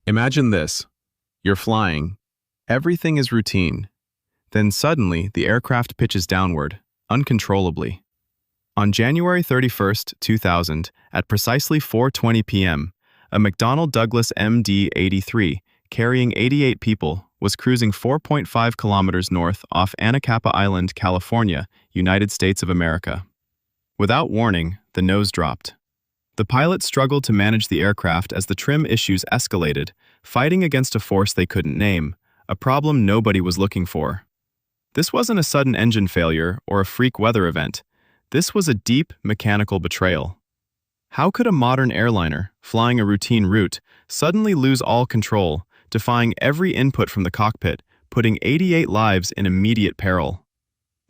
Imagine this. You're flying. Everything is routine. Then suddenly, the aircraft pitches downward, uncontrollably. On January 31st, 2000, at precisely 4:20 p.m., a McDonnell Douglas MD-83, carrying 88 people, was cruising 4.5 kilometers north off Anacapa Island, California, United States of America. Without warning, the nose dropped. The pilots struggled to manage the aircraft as the trim issues escalated, fighting against a force they couldn't name, a problem nobody was looking for. This wasn't a sudden engine failure or a freak weather event. This was a deep mechanical betrayal. How could a modern airliner, flying a routine route, suddenly lose all control, defying every input from the cockpit, putting 88 lives in immediate peril?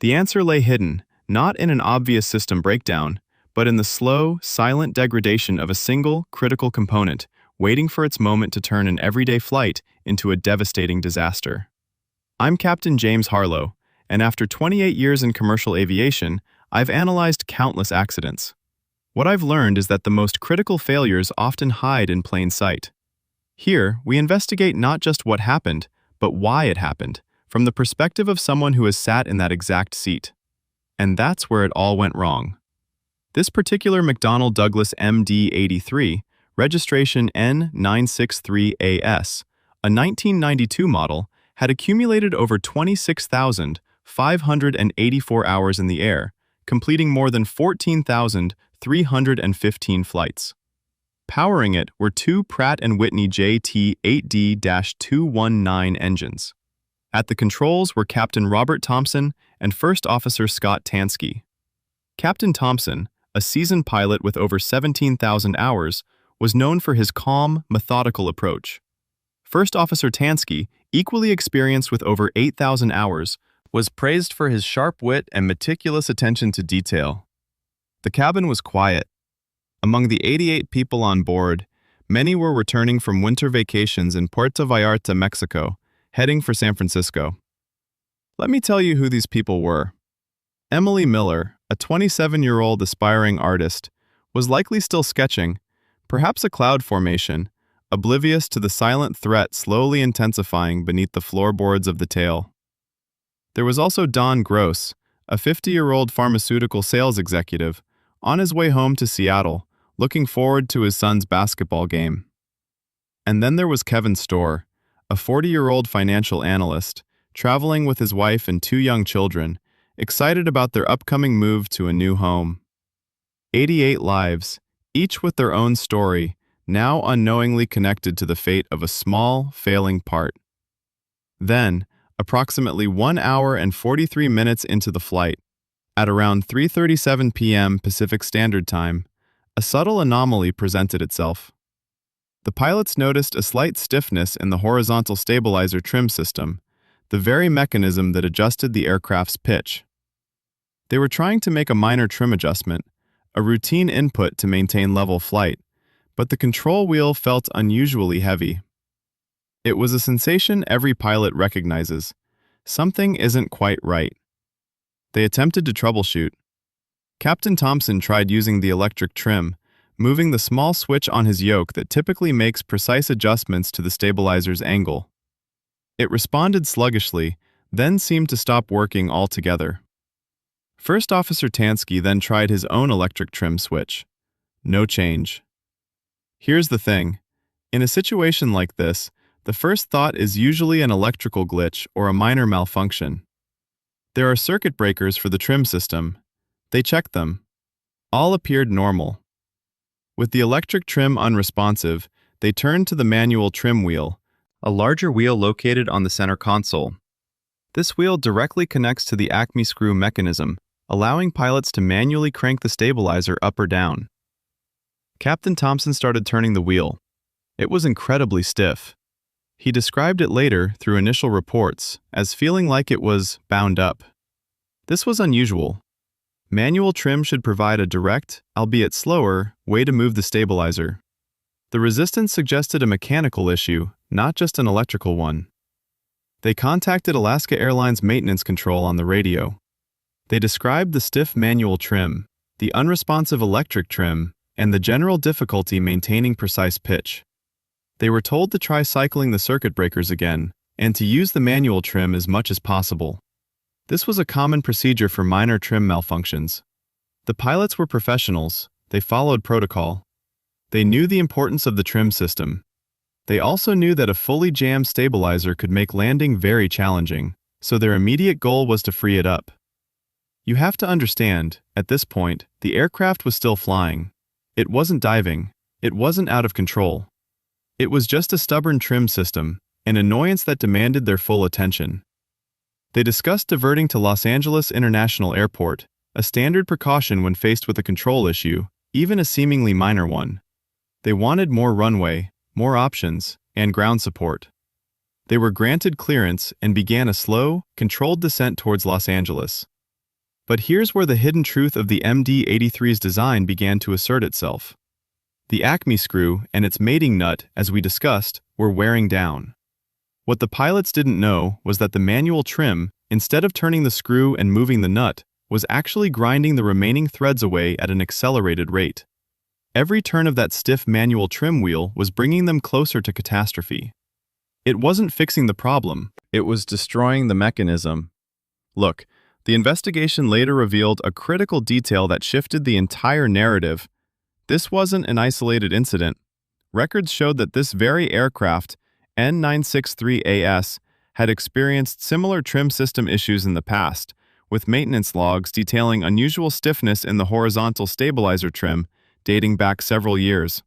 The answer lay hidden, not in an obvious system breakdown, but in the slow, silent degradation of a single, critical component, waiting for its moment to turn an everyday flight into a devastating disaster. I'm Captain James Harlow, and after 28 years in commercial aviation, I've analyzed countless accidents. What I've learned is that the most critical failures often hide in plain sight. Here, we investigate not just what happened, but why it happened, from the perspective of someone who has sat in that exact seat. And that's where it all went wrong. This particular McDonnell Douglas MD-83, registration N963AS, a 1992 model, had accumulated over 26,584 hours in the air, completing more than 14,315 flights. Powering it were two Pratt & Whitney JT8D-219 engines. At the controls were Captain Robert Thompson and First Officer Scott Tansky. Captain Thompson, a seasoned pilot with over 17,000 hours, was known for his calm, methodical approach. First Officer Tansky, equally experienced with over 8,000 hours, was praised for his sharp wit and meticulous attention to detail. The cabin was quiet. Among the 88 people on board, many were returning from winter vacations in Puerto Vallarta, Mexico, heading for San Francisco. Let me tell you who these people were. Emily Miller, a 27-year-old aspiring artist, was likely still sketching, perhaps a cloud formation, oblivious to the silent threat slowly intensifying beneath the floorboards of the tail. There was also Don Gross, a 50-year-old pharmaceutical sales executive, on his way home to Seattle, looking forward to his son's basketball game. And then there was Kevin Storr, a 40-year-old financial analyst, traveling with his wife and two young children, excited about their upcoming move to a new home. 88 lives, each with their own story, now unknowingly connected to the fate of a small, failing part. Then, approximately 1 hour and 43 minutes into the flight, at around 3:37 p.m. Pacific Standard Time, a subtle anomaly presented itself. The pilots noticed a slight stiffness in the horizontal stabilizer trim system, the very mechanism that adjusted the aircraft's pitch. They were trying to make a minor trim adjustment, a routine input to maintain level flight, but the control wheel felt unusually heavy. It was a sensation every pilot recognizes. Something isn't quite right. They attempted to troubleshoot. Captain Thompson tried using the electric trim, moving the small switch on his yoke that typically makes precise adjustments to the stabilizer's angle. It responded sluggishly, then seemed to stop working altogether. First Officer Tansky then tried his own electric trim switch. No change. Here's the thing. In a situation like this, the first thought is usually an electrical glitch or a minor malfunction. There are circuit breakers for the trim system. They checked them. All appeared normal. With the electric trim unresponsive, they turned to the manual trim wheel, a larger wheel located on the center console. This wheel directly connects to the Acme screw mechanism, allowing pilots to manually crank the stabilizer up or down. Captain Thompson started turning the wheel. It was incredibly stiff. He described it later, through initial reports, as feeling like it was bound up. This was unusual. Manual trim should provide a direct, albeit slower, way to move the stabilizer. The resistance suggested a mechanical issue, not just an electrical one. They contacted Alaska Airlines maintenance control on the radio. They described the stiff manual trim, the unresponsive electric trim, and the general difficulty maintaining precise pitch. They were told to try cycling the circuit breakers again and to use the manual trim as much as possible. This was a common procedure for minor trim malfunctions. The pilots were professionals. They followed protocol. They knew the importance of the trim system. They also knew that a fully jammed stabilizer could make landing very challenging, so their immediate goal was to free it up. You have to understand, at this point, the aircraft was still flying. It wasn't diving. It wasn't out of control. It was just a stubborn trim system, an annoyance that demanded their full attention. They discussed diverting to Los Angeles International Airport, a standard precaution when faced with a control issue, even a seemingly minor one. They wanted more runway, more options, and ground support. They were granted clearance and began a slow, controlled descent towards Los Angeles. But here's where the hidden truth of the MD-83's design began to assert itself. The Acme screw and its mating nut, as we discussed, were wearing down. What the pilots didn't know was that the manual trim, instead of turning the screw and moving the nut, was actually grinding the remaining threads away at an accelerated rate. Every turn of that stiff manual trim wheel was bringing them closer to catastrophe. It wasn't fixing the problem, it was destroying the mechanism. Look, the investigation later revealed a critical detail that shifted the entire narrative. This wasn't an isolated incident. Records showed that this very aircraft, N963AS, had experienced similar trim system issues in the past, with maintenance logs detailing unusual stiffness in the horizontal stabilizer trim dating back several years.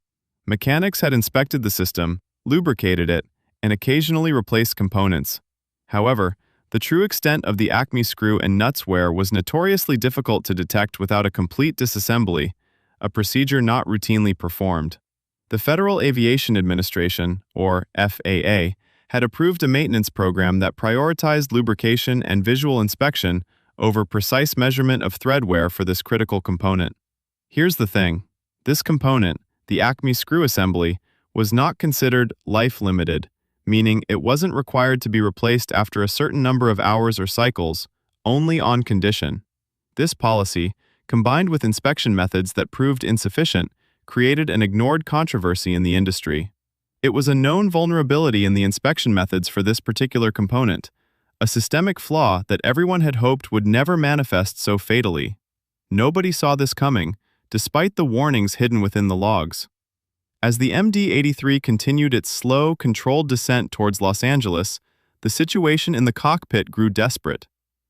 Mechanics had inspected the system, lubricated it, and occasionally replaced components. However, the true extent of the Acme screw and nuts wear was notoriously difficult to detect without a complete disassembly, a procedure not routinely performed. The Federal Aviation Administration, or FAA, had approved a maintenance program that prioritized lubrication and visual inspection over precise measurement of thread wear for this critical component. Here's the thing. This component, the Acme screw assembly, was not considered life-limited, meaning it wasn't required to be replaced after a certain number of hours or cycles, only on condition. This policy, combined with inspection methods that proved insufficient, created an ignored controversy in the industry. It was a known vulnerability in the inspection methods for this particular component, a systemic flaw that everyone had hoped would never manifest so fatally. Nobody saw this coming, despite the warnings hidden within the logs. As the MD-83 continued its slow, controlled descent towards Los Angeles, the situation in the cockpit grew desperate.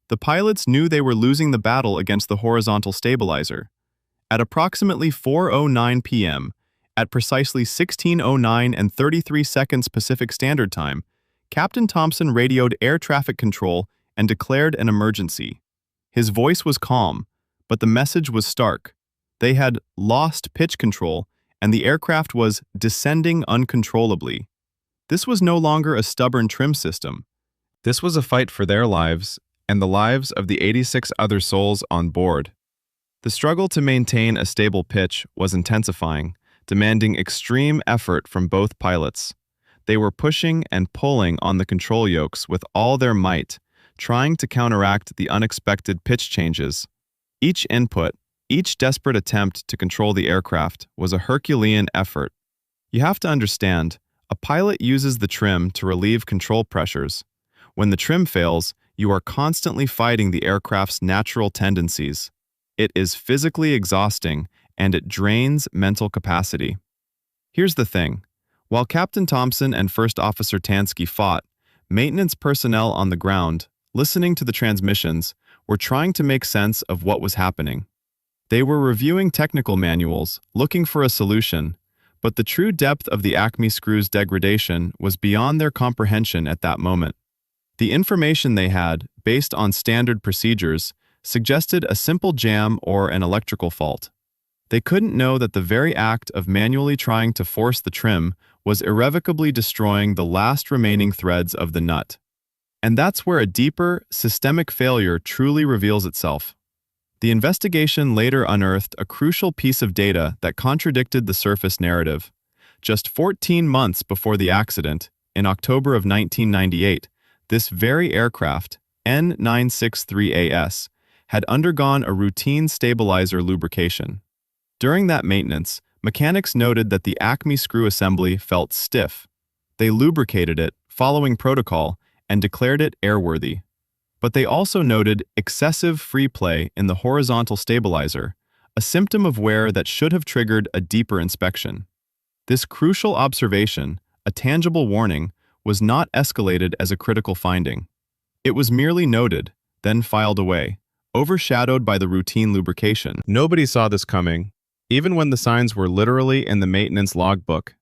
The pilots knew they were losing the battle against the horizontal stabilizer. At approximately 4:09 p.m., at precisely 16:09 and 33 seconds Pacific Standard Time, Captain Thompson radioed air traffic control and declared an emergency. His voice was calm, but the message was stark. They had lost pitch control, and the aircraft was descending uncontrollably. This was no longer a stubborn trim system. This was a fight for their lives and the lives of the 86 other souls on board. The struggle to maintain a stable pitch was intensifying, demanding extreme effort from both pilots. They were pushing and pulling on the control yokes with all their might, trying to counteract the unexpected pitch changes. Each input, each desperate attempt to control the aircraft was a Herculean effort. You have to understand, a pilot uses the trim to relieve control pressures. When the trim fails, you are constantly fighting the aircraft's natural tendencies. It is physically exhausting, and it drains mental capacity. Here's the thing. While Captain Thompson and First Officer Tansky fought, maintenance personnel on the ground, listening to the transmissions, were trying to make sense of what was happening. They were reviewing technical manuals, looking for a solution, but the true depth of the Acme screw's degradation was beyond their comprehension at that moment. The information they had, based on standard procedures, suggested a simple jam or an electrical fault. They couldn't know that the very act of manually trying to force the trim was irrevocably destroying the last remaining threads of the nut. And that's where a deeper, systemic failure truly reveals itself. The investigation later unearthed a crucial piece of data that contradicted the surface narrative. Just 14 months before the accident, in October of 1998, this very aircraft, N963AS, had undergone a routine stabilizer lubrication. During that maintenance, Mechanics noted that the Acme screw assembly felt stiff. They lubricated it, following protocol, and declared it airworthy. But they also noted excessive free play in the horizontal stabilizer, a symptom of wear that should have triggered a deeper inspection. This crucial observation, a tangible warning, was not escalated as a critical finding. It was merely noted, then filed away, overshadowed by the routine lubrication. Nobody saw this coming, even when the signs were literally in the maintenance logbook.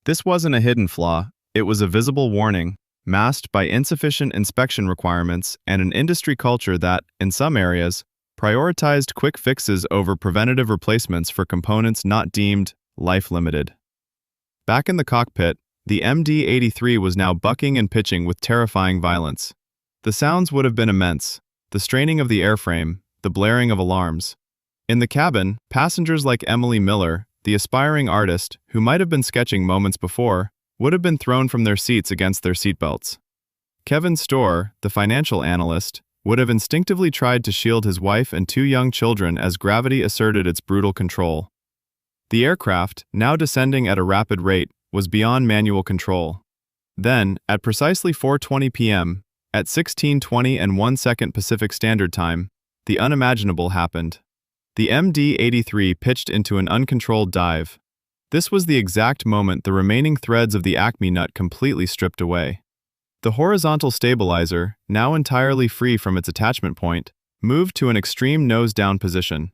This wasn't a hidden flaw, it was a visible warning, masked by insufficient inspection requirements and an industry culture that, in some areas, prioritized quick fixes over preventative replacements for components not deemed life-limited. Back in the cockpit, the MD-83 was now bucking and pitching with terrifying violence. The sounds would have been immense, the straining of the airframe, the blaring of alarms. In the cabin, passengers like Emily Miller, the aspiring artist, who might have been sketching moments before, would have been thrown from their seats against their seatbelts. Kevin Storr, the financial analyst, would have instinctively tried to shield his wife and two young children as gravity asserted its brutal control. The aircraft, now descending at a rapid rate, was beyond manual control. Then, at precisely 4:20 p.m., at 16:20 and 1 second Pacific Standard Time, the unimaginable happened. The MD-83 pitched into an uncontrolled dive. This was the exact moment the remaining threads of the Acme nut completely stripped away. The horizontal stabilizer, now entirely free from its attachment point, moved to an extreme nose-down position.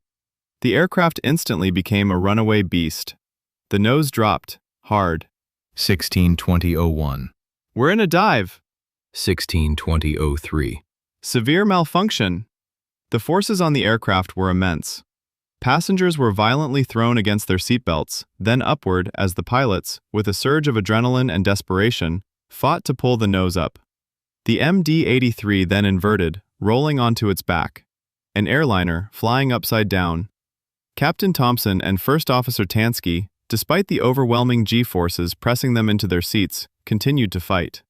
The aircraft instantly became a runaway beast. The nose dropped, hard. 16:20:01. We're in a dive. 16:20:03. Severe malfunction. The forces on the aircraft were immense. Passengers were violently thrown against their seatbelts, then upward as the pilots, with a surge of adrenaline and desperation, fought to pull the nose up. The MD-83 then inverted, rolling onto its back. An airliner, flying upside down. Captain Thompson and First Officer Tansky, despite the overwhelming G-forces pressing them into their seats, continued to fight.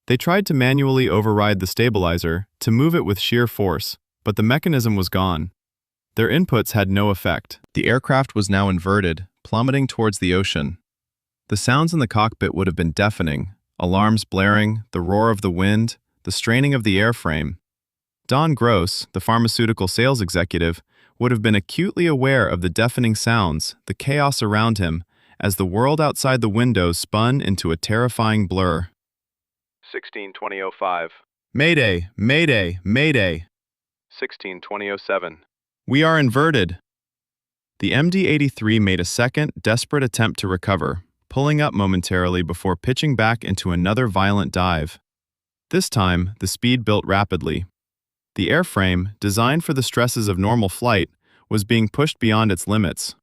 They tried to manually override the stabilizer, to move it with sheer force, but the mechanism was gone. Their inputs had no effect. The aircraft was now inverted, plummeting towards the ocean. The sounds in the cockpit would have been deafening, alarms blaring, the roar of the wind, the straining of the airframe. Don Gross, the pharmaceutical sales executive, would have been acutely aware of the deafening sounds, the chaos around him, as the world outside the window spun into a terrifying blur. 16:20:05. Mayday! Mayday! Mayday! 16:20:07. We are inverted. The MD-83 made a second, desperate attempt to recover, pulling up momentarily before pitching back into another violent dive. This time, the speed built rapidly. The airframe, designed for the stresses of normal flight, was being pushed beyond its limits.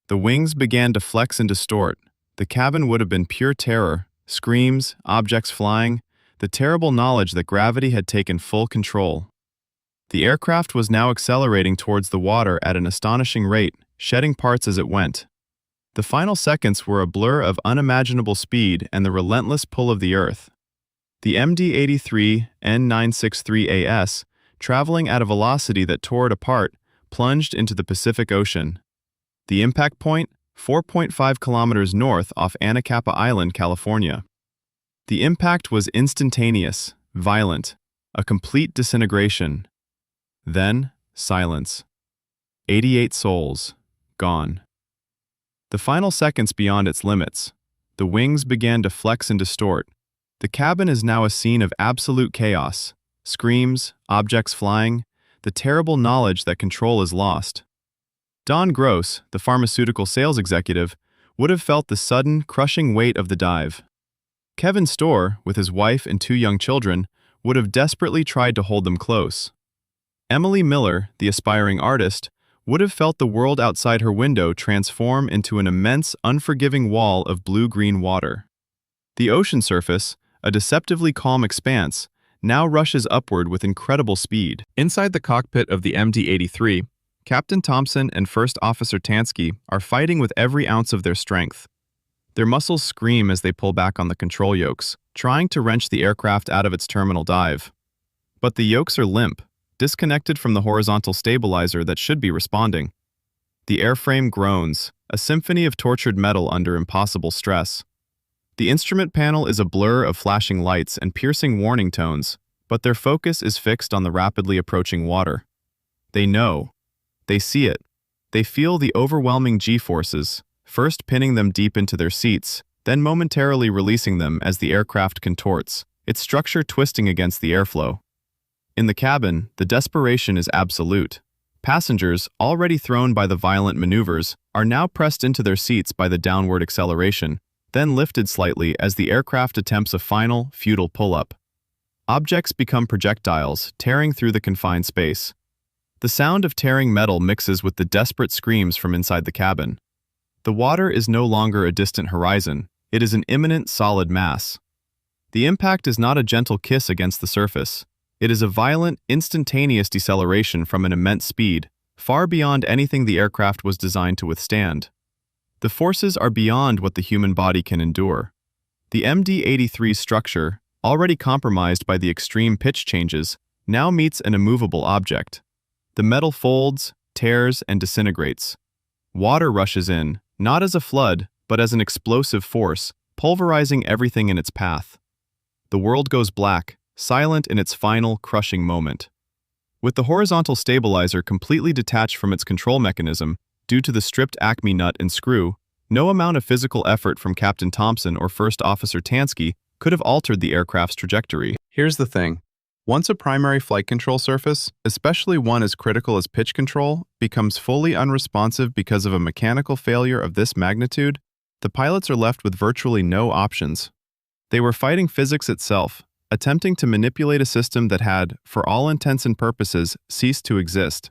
The wings began to flex and distort. The cabin would have been pure terror, screams, objects flying, the terrible knowledge that gravity had taken full control. The aircraft was now accelerating towards the water at an astonishing rate, shedding parts as it went. The final seconds were a blur of unimaginable speed and the relentless pull of the Earth. The MD-83 N963AS, traveling at a velocity that tore it apart, plunged into the Pacific Ocean. The impact point, 4.5 kilometers north off Anacapa Island, California. The impact was instantaneous, violent, a complete disintegration. Then, silence. 88 souls, gone. The final seconds beyond its limits. The wings began to flex and distort. The cabin is now a scene of absolute chaos. Screams, objects flying, the terrible knowledge that control is lost. Don Gross, the pharmaceutical sales executive, would have felt the sudden, crushing weight of the dive. Kevin Storr, with his wife and two young children, would have desperately tried to hold them close. Emily Miller, the aspiring artist, would have felt the world outside her window transform into an immense, unforgiving wall of blue-green water. The ocean surface, a deceptively calm expanse, now rushes upward with incredible speed. Inside the cockpit of the MD-83, Captain Thompson and First Officer Tansky are fighting with every ounce of their strength. Their muscles scream as they pull back on the control yokes, trying to wrench the aircraft out of its terminal dive. But the yokes are limp, disconnected from the horizontal stabilizer that should be responding. The airframe groans, a symphony of tortured metal under impossible stress. The instrument panel is a blur of flashing lights and piercing warning tones, but their focus is fixed on the rapidly approaching water. They know. They see it. They feel the overwhelming G-forces, first pinning them deep into their seats, then momentarily releasing them as the aircraft contorts, its structure twisting against the airflow. In the cabin, the desperation is absolute. Passengers, already thrown by the violent maneuvers, are now pressed into their seats by the downward acceleration, then lifted slightly as the aircraft attempts a final, futile pull-up. Objects become projectiles, tearing through the confined space. The sound of tearing metal mixes with the desperate screams from inside the cabin. The water is no longer a distant horizon, it is an imminent solid mass. The impact is not a gentle kiss against the surface. It is a violent, instantaneous deceleration from an immense speed, far beyond anything the aircraft was designed to withstand. The forces are beyond what the human body can endure. The MD-83's structure, already compromised by the extreme pitch changes, now meets an immovable object. The metal folds, tears, and disintegrates. Water rushes in, not as a flood, but as an explosive force, pulverizing everything in its path. The world goes black, silent in its final, crushing moment. With the horizontal stabilizer completely detached from its control mechanism, due to the stripped Acme nut and screw, no amount of physical effort from Captain Thompson or First Officer Tansky could have altered the aircraft's trajectory. Here's the thing. Once a primary flight control surface, especially one as critical as pitch control, becomes fully unresponsive because of a mechanical failure of this magnitude, the pilots are left with virtually no options. They were fighting physics itself, attempting to manipulate a system that had, for all intents and purposes, ceased to exist.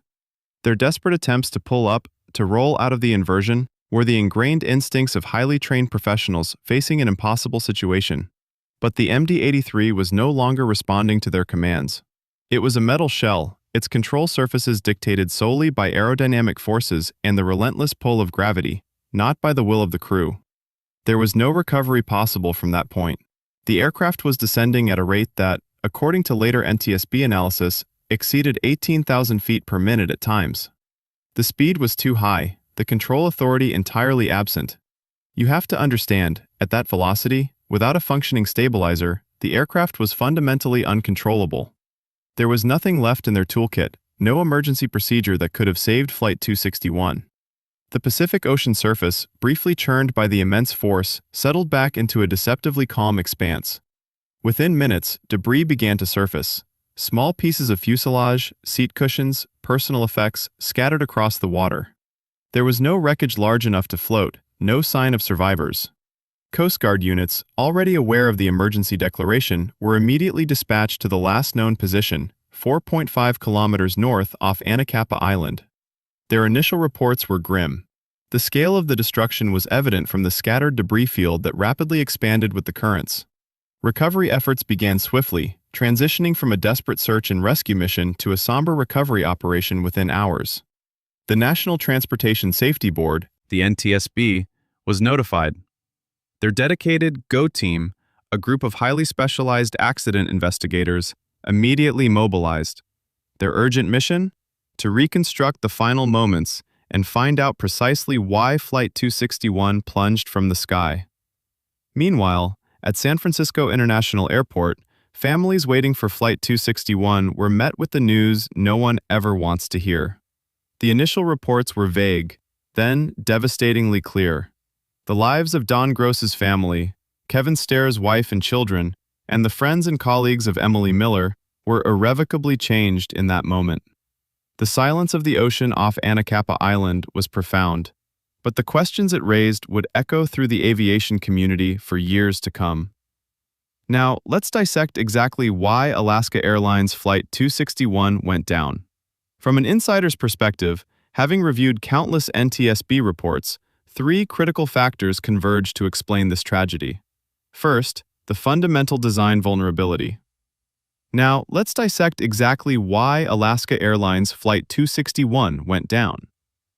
Their desperate attempts to pull up, to roll out of the inversion, were the ingrained instincts of highly trained professionals facing an impossible situation. But the MD-83 was no longer responding to their commands. It was a metal shell, its control surfaces dictated solely by aerodynamic forces and the relentless pull of gravity, not by the will of the crew. There was no recovery possible from that point. The aircraft was descending at a rate that, according to later NTSB analysis, exceeded 18,000 feet per minute at times. The speed was too high, the control authority entirely absent. You have to understand, at that velocity, without a functioning stabilizer, the aircraft was fundamentally uncontrollable. There was nothing left in their toolkit, no emergency procedure that could have saved Flight 261. The Pacific Ocean surface, briefly churned by the immense force, settled back into a deceptively calm expanse. Within minutes, debris began to surface. Small pieces of fuselage, seat cushions, personal effects scattered across the water. There was no wreckage large enough to float, no sign of survivors. Coast Guard units, already aware of the emergency declaration, were immediately dispatched to the last known position, 4.5 kilometers north off Anacapa Island. Their initial reports were grim. The scale of the destruction was evident from the scattered debris field that rapidly expanded with the currents. Recovery efforts began swiftly, transitioning from a desperate search and rescue mission to a somber recovery operation within hours. The National Transportation Safety Board, the NTSB, was notified. Their dedicated GO team, a group of highly specialized accident investigators, immediately mobilized. Their urgent mission? To reconstruct the final moments and find out precisely why Flight 261 plunged from the sky. Meanwhile, at San Francisco International Airport, families waiting for Flight 261 were met with the news no one ever wants to hear. The initial reports were vague, then devastatingly clear. The lives of Don Gross's family, Kevin Stair's wife and children, and the friends and colleagues of Emily Miller were irrevocably changed in that moment. The silence of the ocean off Anacapa Island was profound, but the questions it raised would echo through the aviation community for years to come. Now, let's dissect exactly why Alaska Airlines Flight 261 went down. From an insider's perspective, having reviewed countless NTSB reports, three critical factors converge to explain this tragedy. First, the fundamental design vulnerability. Now, let's dissect exactly why Alaska Airlines Flight 261 went down.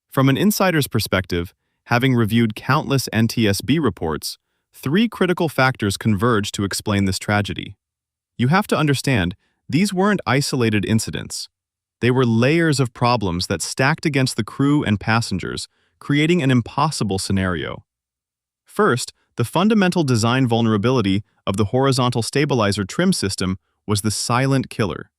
From an insider's perspective, having reviewed countless NTSB reports, three critical factors converge to explain this tragedy. You have to understand, these weren't isolated incidents. They were layers of problems that stacked against the crew and passengers, creating an impossible scenario. First, the fundamental design vulnerability of the horizontal stabilizer trim system was the silent killer.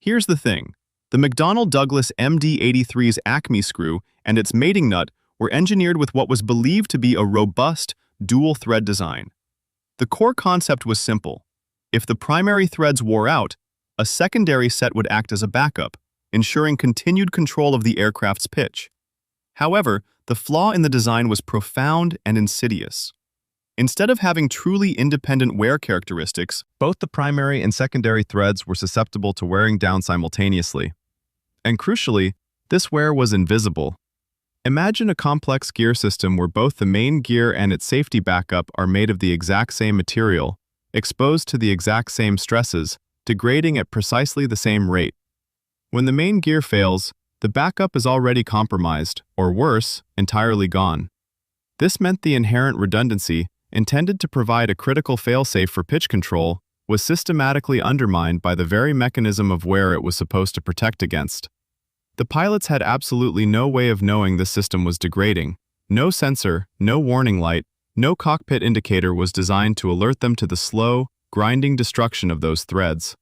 Here's the thing. The McDonnell Douglas MD-83's Acme screw and its mating nut were engineered with what was believed to be a robust, dual-thread design. The core concept was simple. If the primary threads wore out, a secondary set would act as a backup, ensuring continued control of the aircraft's pitch. However, the flaw in the design was profound and insidious. Instead of having truly independent wear characteristics, both the primary and secondary threads were susceptible to wearing down simultaneously. And crucially, this wear was invisible. Imagine a complex gear system where both the main gear and its safety backup are made of the exact same material, exposed to the exact same stresses, degrading at precisely the same rate. When the main gear fails, the backup is already compromised, or worse, entirely gone. This meant the inherent redundancy, intended to provide a critical failsafe for pitch control, was systematically undermined by the very mechanism of wear it was supposed to protect against. The pilots had absolutely no way of knowing the system was degrading. No sensor, no warning light, no cockpit indicator was designed to alert them to the slow, grinding destruction of those threads.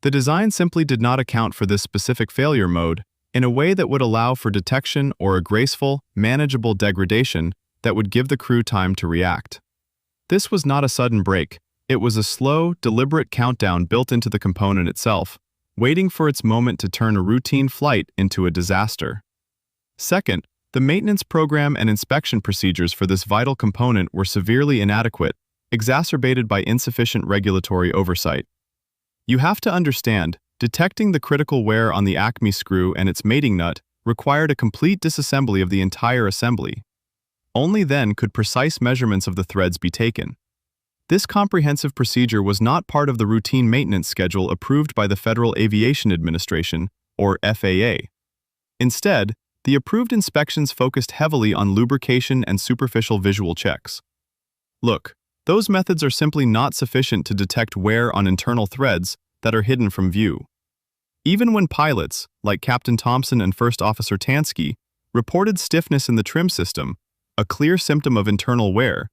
The design simply did not account for this specific failure mode in a way that would allow for detection or a graceful, manageable degradation that would give the crew time to react. This was not a sudden break. It was a slow, deliberate countdown built into the component itself, waiting for its moment to turn a routine flight into a disaster. Second, the maintenance program and inspection procedures for this vital component were severely inadequate, exacerbated by insufficient regulatory oversight. You have to understand, detecting the critical wear on the Acme screw and its mating nut required a complete disassembly of the entire assembly. Only then could precise measurements of the threads be taken. This comprehensive procedure was not part of the routine maintenance schedule approved by the Federal Aviation Administration, or FAA. Instead, the approved inspections focused heavily on lubrication and superficial visual checks. Look, those methods are simply not sufficient to detect wear on internal threads that are hidden from view. Even when pilots, like Captain Thompson and First Officer Tansky, reported stiffness in the trim system, a clear symptom of internal wear,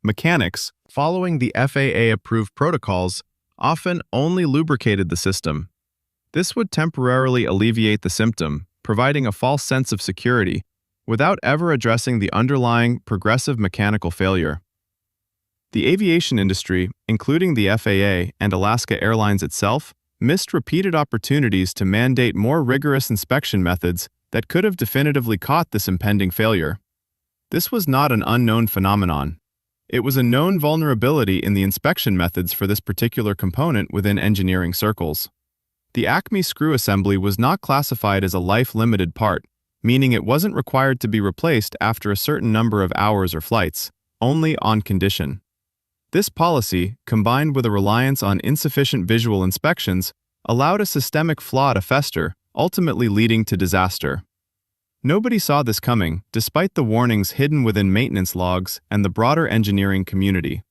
mechanics, following the FAA-approved protocols, often only lubricated the system. This would temporarily alleviate the symptom, providing a false sense of security, without ever addressing the underlying progressive mechanical failure. The aviation industry, including the FAA and Alaska Airlines itself, missed repeated opportunities to mandate more rigorous inspection methods that could have definitively caught this impending failure. This was not an unknown phenomenon. It was a known vulnerability in the inspection methods for this particular component within engineering circles. The Acme screw assembly was not classified as a life-limited part, meaning it wasn't required to be replaced after a certain number of hours or flights, only on condition. This policy, combined with a reliance on insufficient visual inspections, allowed a systemic flaw to fester, ultimately leading to disaster. Nobody saw this coming, despite the warnings hidden within maintenance logs and the broader engineering community.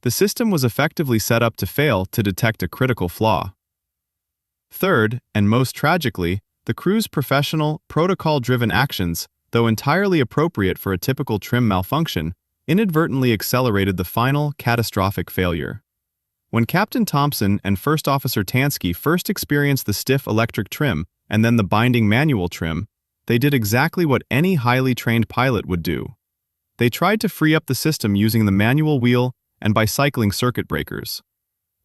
The system was effectively set up to fail to detect a critical flaw. Third, and most tragically, the crew's professional, protocol-driven actions, though entirely appropriate for a typical trim malfunction, inadvertently accelerated the final, catastrophic failure. When Captain Thompson and First Officer Tansky first experienced the stiff electric trim and then the binding manual trim, they did exactly what any highly trained pilot would do. They tried to free up the system using the manual wheel and by cycling circuit breakers.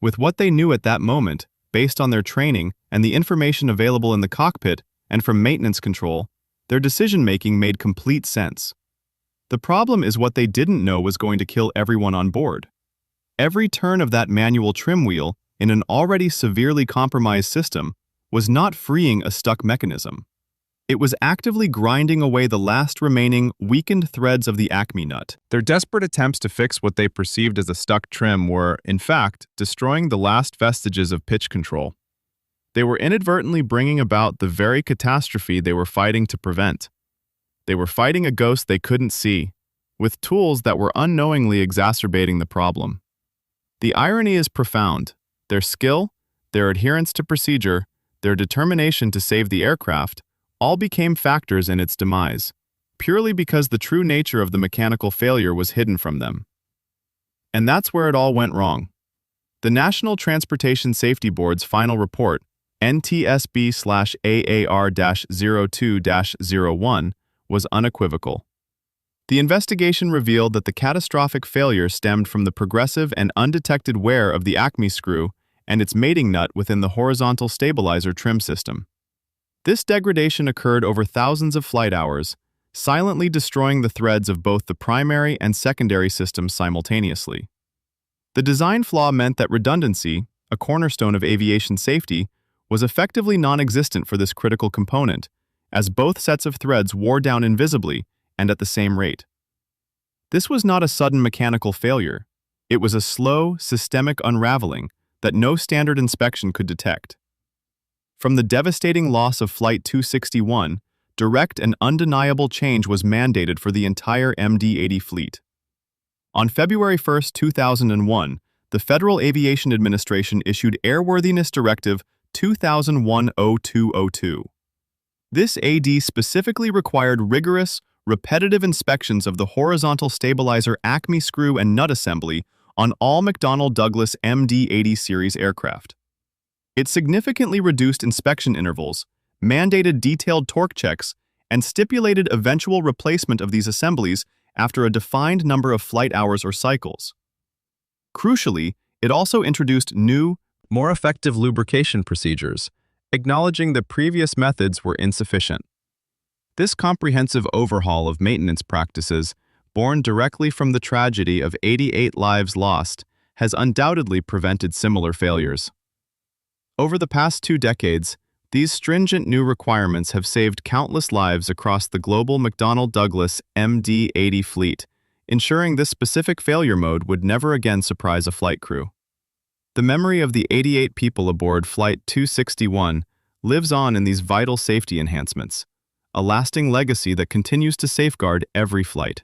With what they knew at that moment, based on their training and the information available in the cockpit and from maintenance control, their decision-making made complete sense. The problem is what they didn't know was going to kill everyone on board. Every turn of that manual trim wheel in an already severely compromised system was not freeing a stuck mechanism. It was actively grinding away the last remaining, weakened threads of the Acme nut. Their desperate attempts to fix what they perceived as a stuck trim were, in fact, destroying the last vestiges of pitch control. They were inadvertently bringing about the very catastrophe they were fighting to prevent. They were fighting a ghost they couldn't see, with tools that were unknowingly exacerbating the problem. The irony is profound. Their skill, their adherence to procedure, their determination to save the aircraft, all became factors in its demise. purely because the true nature of the mechanical failure was hidden from them. And that's where it all went wrong. The National Transportation Safety Board's final report, NTSB/AAR-02-01, was unequivocal. The investigation revealed that the catastrophic failure stemmed from the progressive and undetected wear of the Acme screw and its mating nut within the horizontal stabilizer trim system. This degradation occurred over thousands of flight hours, silently destroying the threads of both the primary and secondary systems simultaneously. The design flaw meant that redundancy, a cornerstone of aviation safety, was effectively non-existent for this critical component, as both sets of threads wore down invisibly and at the same rate. This was not a sudden mechanical failure. It was a slow, systemic unraveling that no standard inspection could detect. From the devastating loss of Flight 261, direct and undeniable change was mandated for the entire MD-80 fleet. On February 1, 2001, the Federal Aviation Administration issued Airworthiness Directive 2001-0202. This AD specifically required rigorous, repetitive inspections of the horizontal stabilizer Acme screw and nut assembly on all McDonnell Douglas MD-80 series aircraft. It significantly reduced inspection intervals, mandated detailed torque checks, and stipulated eventual replacement of these assemblies after a defined number of flight hours or cycles. Crucially, it also introduced new, more effective lubrication procedures, acknowledging that previous methods were insufficient. This comprehensive overhaul of maintenance practices, born directly from the tragedy of 88 lives lost, has undoubtedly prevented similar failures. Over the past 2 decades, these stringent new requirements have saved countless lives across the global McDonnell Douglas MD-80 fleet, ensuring this specific failure mode would never again surprise a flight crew. The memory of the 88 people aboard Flight 261 lives on in these vital safety enhancements, a lasting legacy that continues to safeguard every flight.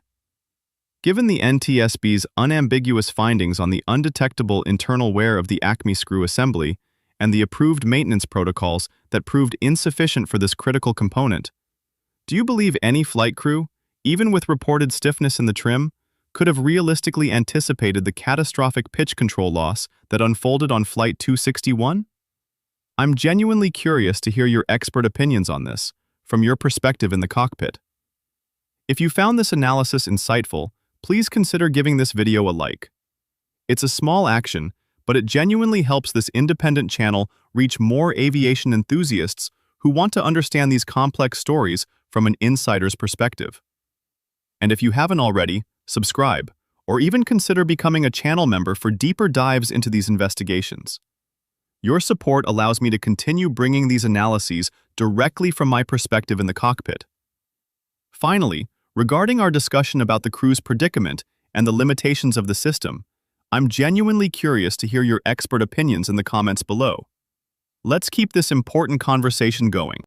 Given the NTSB's unambiguous findings on the undetectable internal wear of the Acme screw assembly and the approved maintenance protocols that proved insufficient for this critical component, do you believe any flight crew, even with reported stiffness in the trim, could have realistically anticipated the catastrophic pitch control loss that unfolded on Flight 261? I'm genuinely curious to hear your expert opinions on this, from your perspective in the cockpit. If you found this analysis insightful, please consider giving this video a like. It's a small action, but it genuinely helps this independent channel reach more aviation enthusiasts who want to understand these complex stories from an insider's perspective. And if you haven't already, subscribe, or even consider becoming a channel member for deeper dives into these investigations. Your support allows me to continue bringing these analyses directly from my perspective in the cockpit. Finally, regarding our discussion about the crew's predicament and the limitations of the system, I'm genuinely curious to hear your expert opinions in the comments below. Let's keep this important conversation going.